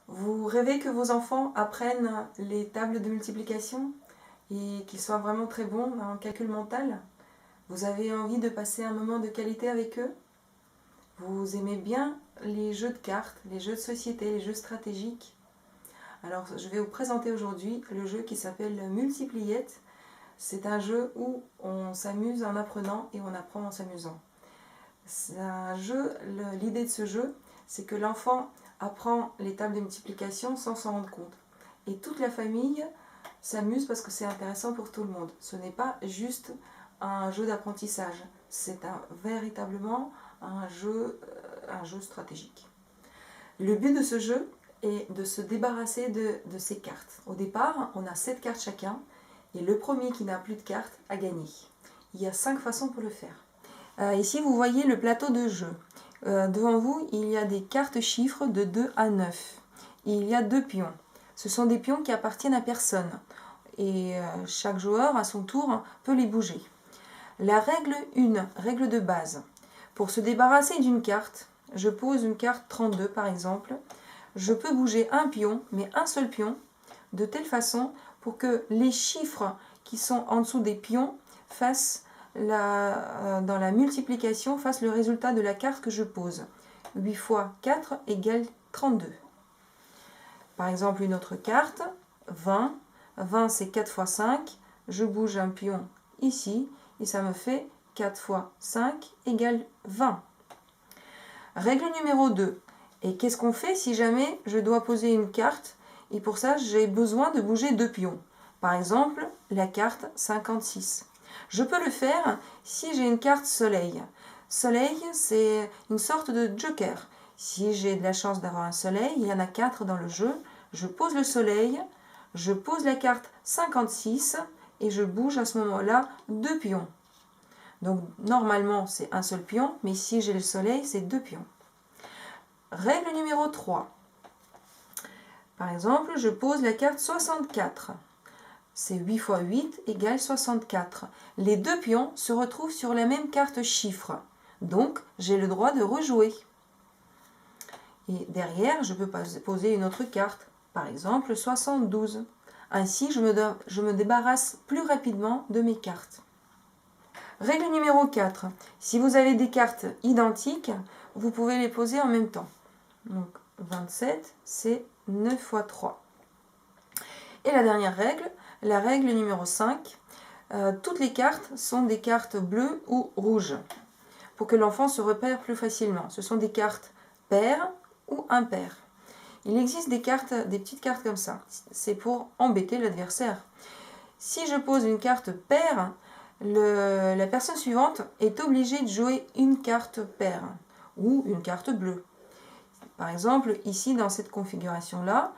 Vous rêvez que vos enfants apprennent les tables de multiplication et qu'ils soient vraiment très bons en calcul mental? Vous avez envie de passer un moment de qualité avec eux? Vous aimez bien les jeux de cartes, les jeux de société, les jeux stratégiques? Alors je vais vous présenter aujourd'hui le jeu qui s'appelle Multipliette. C'est un jeu où on s'amuse en apprenant et on apprend en s'amusant. C'est un jeu, l'idée de ce jeu, c'est que l'enfant apprend les tables de multiplication sans s'en rendre compte. Et toute la famille s'amuse parce que c'est intéressant pour tout le monde. Ce n'est pas juste un jeu d'apprentissage, c'est véritablement un jeu stratégique. Le but de ce jeu est de se débarrasser de ces cartes. Au départ, on a 7 cartes chacun, et le premier qui n'a plus de cartes a gagné. Il y a 5 façons pour le faire. Ici, vous voyez le plateau de jeu. Devant vous, il y a des cartes chiffres de 2 à 9. Il y a 2 pions. Ce sont des pions qui appartiennent à personne. Et chaque joueur, à son tour, peut les bouger. La règle 1, règle de base. Pour se débarrasser d'une carte, je pose une carte 32 par exemple. Je peux bouger un pion, mais un seul pion, de telle façon pour que les chiffres qui sont en dessous des pions fassent dans la multiplication fasse le résultat de la carte que je pose. 8 fois 4 égale 32. Par exemple, une autre carte, 20. 20 c'est 4 fois 5. Je bouge un pion ici et ça me fait 4 fois 5 égale 20. Règle numéro 2. Et qu'est-ce qu'on fait si jamais je dois poser une carte et pour ça j'ai besoin de bouger 2 pions? Par exemple, la carte 56. Je peux le faire si j'ai une carte soleil. Soleil, c'est une sorte de joker. Si j'ai de la chance d'avoir un soleil, il y en a 4 dans le jeu, je pose le soleil, je pose la carte 56 et je bouge à ce moment-là 2 pions. Donc normalement c'est un seul pion, mais si j'ai le soleil, c'est 2 pions. Règle numéro 3. Par exemple, je pose la carte 64. C'est 8 fois 8 égale 64. Les 2 pions se retrouvent sur la même carte chiffre. Donc, j'ai le droit de rejouer. Et derrière, je peux poser une autre carte. Par exemple, 72. Ainsi, je me débarrasse plus rapidement de mes cartes. Règle numéro 4. Si vous avez des cartes identiques, vous pouvez les poser en même temps. Donc, 27, c'est 9 fois 3. Et la dernière règle, la règle numéro 5, toutes les cartes sont des cartes bleues ou rouges, pour que l'enfant se repère plus facilement. Ce sont des cartes paires ou impaires. Il existe des petites cartes comme ça. C'est pour embêter l'adversaire. Si je pose une carte paire, la personne suivante est obligée de jouer une carte paire ou une carte bleue. Par exemple, ici, dans cette configuration-là,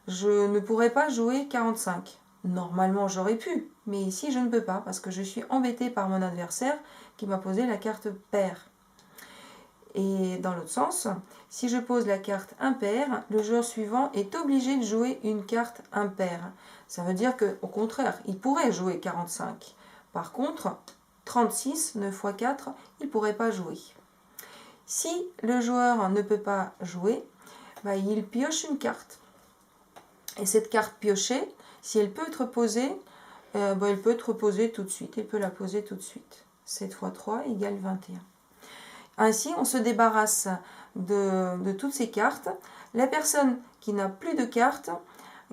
je ne pourrais pas jouer 45. Normalement, j'aurais pu, mais ici, je ne peux pas parce que je suis embêtée par mon adversaire qui m'a posé la carte paire. Et dans l'autre sens, si je pose la carte impaire, le joueur suivant est obligé de jouer une carte impaire. Ça veut dire qu'au contraire, il pourrait jouer 45. Par contre, 36, 9 fois 4, il ne pourrait pas jouer. Si le joueur ne peut pas jouer, il pioche une carte. Et cette carte piochée, si elle peut être posée, elle peut être posée tout de suite. Il peut la poser tout de suite. 7 fois 3 égale 21. Ainsi, on se débarrasse de toutes ces cartes. La personne qui n'a plus de cartes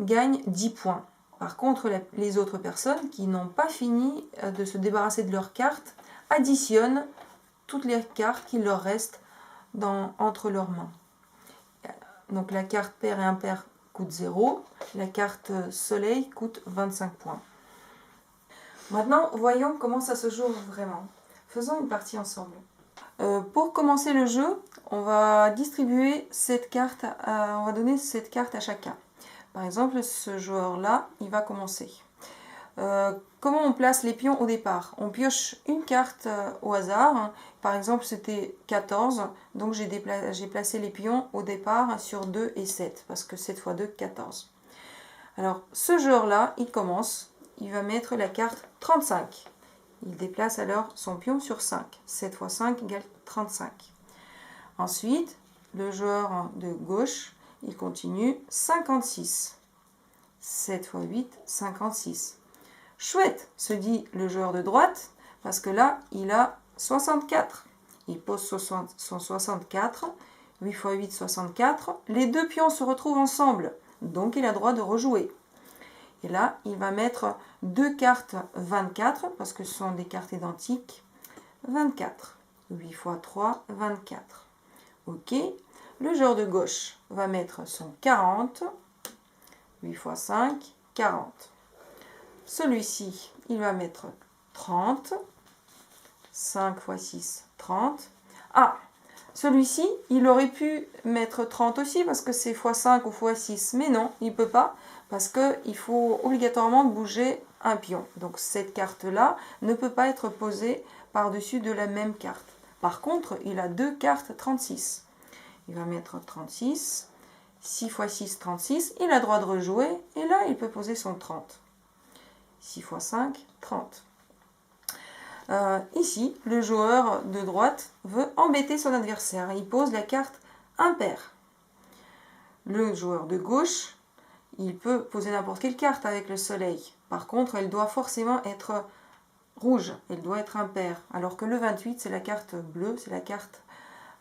gagne 10 points. Par contre, les autres personnes qui n'ont pas fini de se débarrasser de leurs cartes additionnent toutes les cartes qui leur restent entre leurs mains. Donc la carte paire et impair coûte 0. La carte soleil coûte 25 points. Maintenant, voyons comment ça se joue vraiment. Faisons une partie ensemble. Pour commencer le jeu, on va distribuer cette carte, on va donner cette carte à chacun. Par exemple, ce joueur-là, il va commencer. Comment on place les pions au départ? On pioche une carte au hasard. Par exemple, c'était 14. Donc, j'ai placé les pions au départ sur 2 et 7. Parce que 7 fois 2, 14. Alors, ce joueur-là, il commence. Il va mettre la carte 35. Il déplace alors son pion sur 5. 7 fois 5 égale 35. Ensuite, le joueur de gauche, il continue, 56. 7 x 8, 56. Chouette, se dit le joueur de droite, parce que là, il a 64. Il pose son 64, 8 x 8, 64. Les deux pions se retrouvent ensemble, donc il a droit de rejouer. Et là, il va mettre deux cartes 24, parce que ce sont des cartes identiques. 24. 8 x 3, 24. Ok. Le joueur de gauche va mettre son 40. 8 x 5, 40. Celui-ci, il va mettre 30. 5 x 6, 30. Ah, celui-ci, il aurait pu mettre 30 aussi parce que c'est x 5 ou x 6. Mais non, il ne peut pas parce qu'il faut obligatoirement bouger un pion. Donc cette carte-là ne peut pas être posée par-dessus de la même carte. Par contre, il a deux cartes 36. Il va mettre 36. 6 x 6, 36. Il a droit de rejouer. Et là, il peut poser son 30. 6 x 5, 30. Ici, le joueur de droite veut embêter son adversaire. Il pose la carte impair. Le joueur de gauche, il peut poser n'importe quelle carte avec le soleil. Par contre, elle doit forcément être rouge. Elle doit être impair. Alors que le 28, c'est la carte bleue, c'est la carte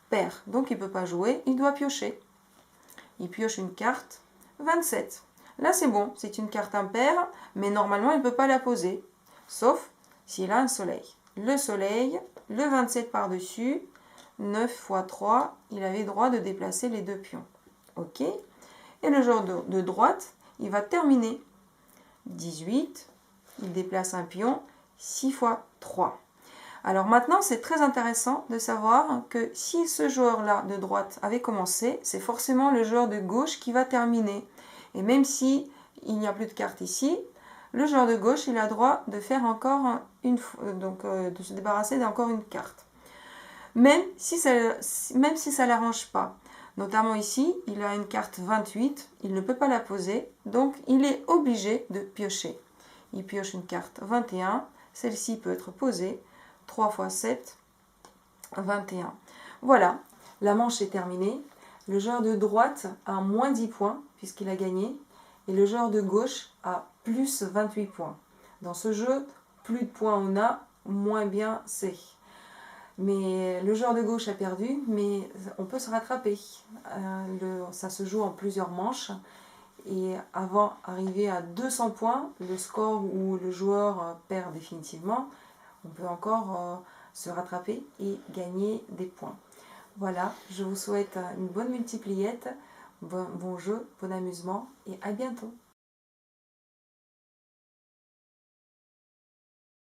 pair. Donc, il ne peut pas jouer. Il doit piocher. Il pioche une carte 27. Là, c'est bon. C'est une carte impaire, mais normalement, il ne peut pas la poser. Sauf s'il a un soleil. Le soleil, le 27 par-dessus, 9 x 3, il avait droit de déplacer les deux pions. Ok. Et le joueur de droite, il va terminer. 18, il déplace un pion, 6 x 3. Alors maintenant, c'est très intéressant de savoir que si ce joueur-là de droite avait commencé, c'est forcément le joueur de gauche qui va terminer. Et même si il n'y a plus de carte ici, le joueur de gauche, il a droit de faire encore de se débarrasser d'encore une carte. Même si ça ne l'arrange pas. Notamment ici, il a une carte 28, il ne peut pas la poser, donc il est obligé de piocher. Il pioche une carte 21, celle-ci peut être posée, 3 x 7, 21. Voilà, la manche est terminée. Le joueur de droite a moins 10 points, puisqu'il a gagné, et le joueur de gauche a plus 28 points. Dans ce jeu, plus de points on a, moins bien c'est. Mais le joueur de gauche a perdu, mais on peut se rattraper. Ça se joue en plusieurs manches. Et avant d'arriver à 200 points, le score où le joueur perd définitivement, on peut encore se rattraper et gagner des points. Voilà, je vous souhaite une bonne multipliette, bon jeu, bon amusement et à bientôt.